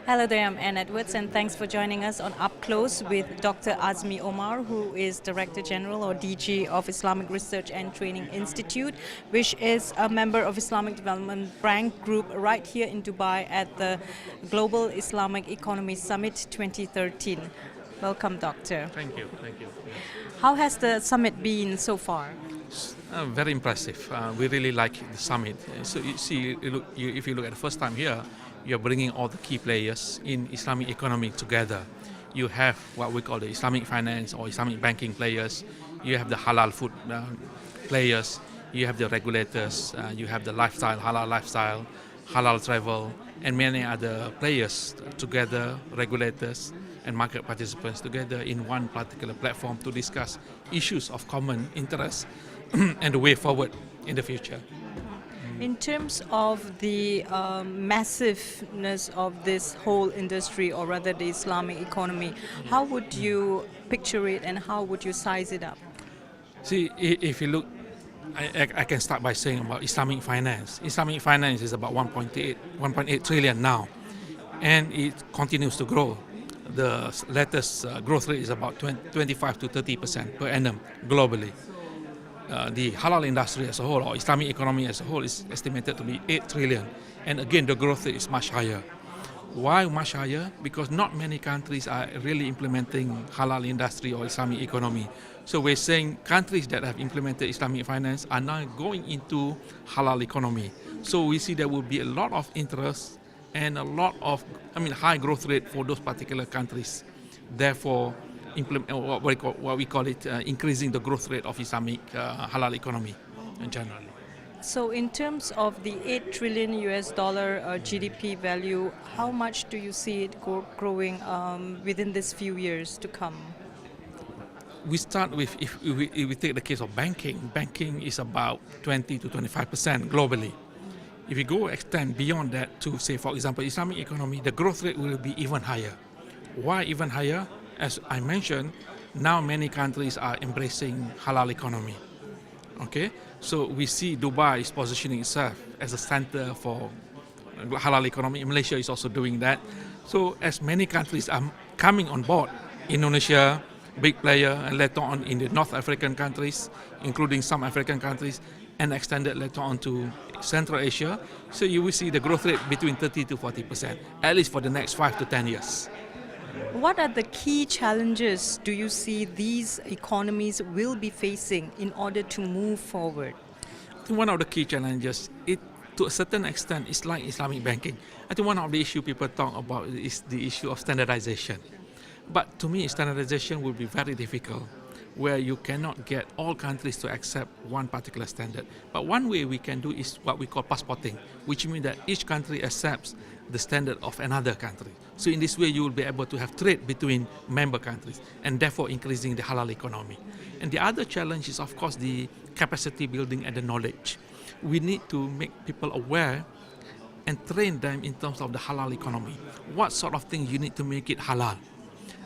Hello there, I'm Anne Edwards, and thanks for joining us on Up Close with Dr. Azmi Omar, who is Director General or DG of Islamic Research and Training Institute, which is a member of Islamic Development Bank Group right here in Dubai at the Global Islamic Economy Summit 2013. Welcome, Doctor. Thank you. Yes. How has the summit been so far? Very impressive. We really like the summit. So you see, if you look at the first time here, you're bringing all the key players in Islamic economy together. You have what we call the Islamic finance or Islamic banking players. You have the halal food players. You have the regulators. You have the halal lifestyle, halal travel, and many other players together, regulators and market participants together in one particular platform to discuss issues of common interest and the way forward in the future. In terms of the massiveness of this whole industry, or rather the Islamic economy, how would you picture it and how would you size it up? See, if you look, I can start by saying about Islamic finance. Islamic finance is about 1.8 trillion now, and it continues to grow. The latest growth rate is about 25 to 30% per annum globally. The halal industry as a whole, or Islamic economy as a whole, is estimated to be 8 trillion. And again, the growth rate is much higher. Why much higher? Because not many countries are really implementing halal industry or Islamic economy. So we're saying countries that have implemented Islamic finance are now going into halal economy. So we see there will be a lot of interest and a lot of, high growth rate for those particular countries. Therefore, what we call it, increasing the growth rate of Islamic halal economy in general. So in terms of the 8 trillion US dollar GDP value, how much do you see it growing within these few years to come? We start with, if we take the case of banking is about 20 to 25% globally. If you go extend beyond that to, say, for example, Islamic economy, the growth rate will be even higher. Why even higher? As I mentioned, now many countries are embracing halal economy. Okay, so we see Dubai is positioning itself as a center for halal economy. Malaysia is also doing that. So as many countries are coming on board, Indonesia, big player, and later on in the North African countries, including some African countries, and extended later on to Central Asia. So you will see the growth rate between 30 to 40%, at least for the next 5 to 10 years. What are the key challenges do you see these economies will be facing in order to move forward? I think one of the key challenges, to a certain extent, is like Islamic banking. I think one of the issues people talk about is the issue of standardization. But to me, standardization will be very difficult, where you cannot get all countries to accept one particular standard. But one way we can do is what we call passporting, which means that each country accepts the standard of another country. So in this way, you will be able to have trade between member countries and therefore increasing the halal economy. And the other challenge is, of course, the capacity building and the knowledge. We need to make people aware and train them in terms of the halal economy. What sort of things you need to make it halal?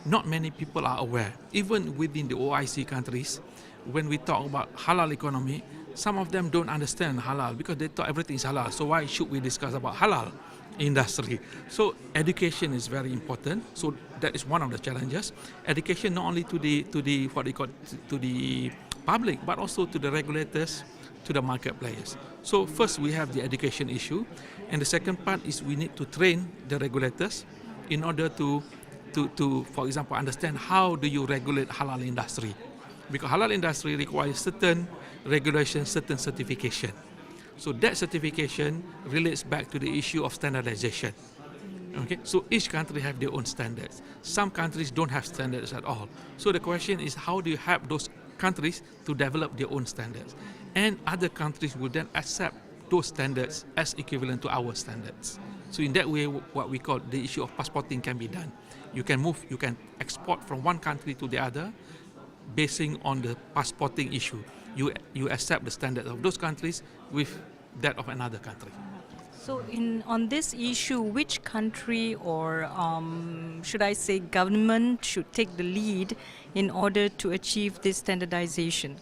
Not many people are aware. Even within the OIC countries, when we talk about halal economy, some of them don't understand halal because they thought everything is halal. So why should we discuss about halal industry? So education is very important. So that is one of the challenges. Education not only to the what they call to the public, but also to the regulators, to the market players. So first we have the education issue, and the second part is we need to train the regulators in order to, for example, understand how do you regulate halal industry. Because halal industry requires certain regulation, certain certification. So that certification relates back to the issue of standardization. Okay, so each country have their own standards. Some countries don't have standards at all. So the question is, how do you help those countries to develop their own standards? And other countries will then accept those standards as equivalent to our standards. So in that way, what we call the issue of passporting can be done. You can export from one country to the other, basing on the passporting issue. You accept the standards of those countries with that of another country. So on this issue, which country or should I say government should take the lead in order to achieve this standardization?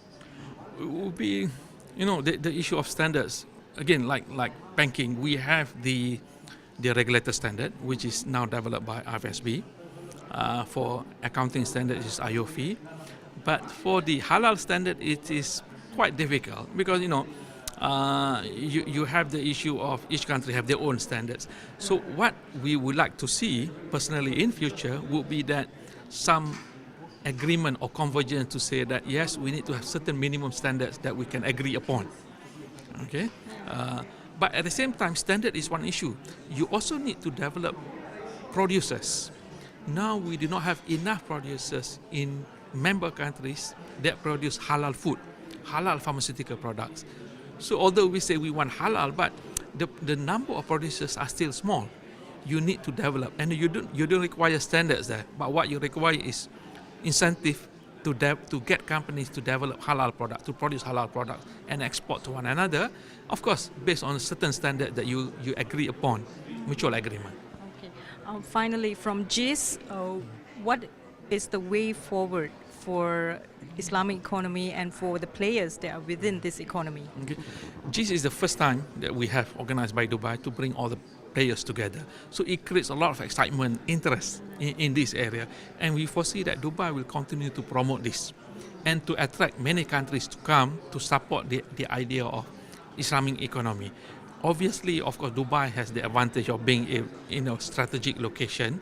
It will be, the issue of standards. Again, like banking, we have the the regulator standard, which is now developed by IFSB. For accounting standard, is IOFI. But for the halal standard, it is quite difficult because you have the issue of each country have their own standards. So what we would like to see personally in future would be that some agreement or convergence to say that yes, we need to have certain minimum standards that we can agree upon. Okay, but at the same time, standard is one issue. You also need to develop producers. Now we do not have enough producers in member countries that produce halal food, halal pharmaceutical products. So although we say we want halal, but the number of producers are still small. You need to develop, and you don't require standards there. But what you require is incentive to get companies to develop halal products, to produce halal products, and export to one another. Of course, based on a certain standard that you agree upon, mutual agreement. Okay. Finally, from GIS, what is the way forward for Islamic economy and for the players that are within this economy? Okay. GIS is the first time that we have organized by Dubai to bring all the players together. So it creates a lot of excitement, interest in this area, and we foresee that Dubai will continue to promote this and to attract many countries to come to support the idea of Islamic economy. Obviously, of course, Dubai has the advantage of being a strategic location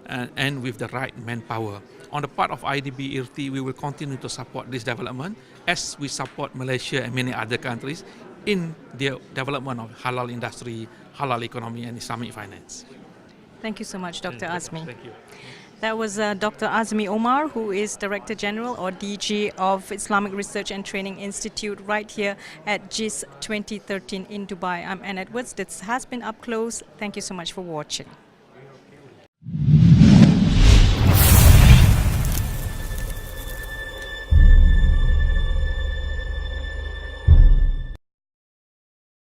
and with the right manpower. On the part of IDB IRTI, we will continue to support this development as we support Malaysia and many other countries in the development of halal industry, halal economy and Islamic finance. Thank you so much, Dr. Azmi. Thank you. That was Dr. Azmi Omar, who is Director General or DG of Islamic Research and Training Institute right here at GIS 2013 in Dubai. I'm Anne Edwards. This has been Up Close. Thank you so much for watching.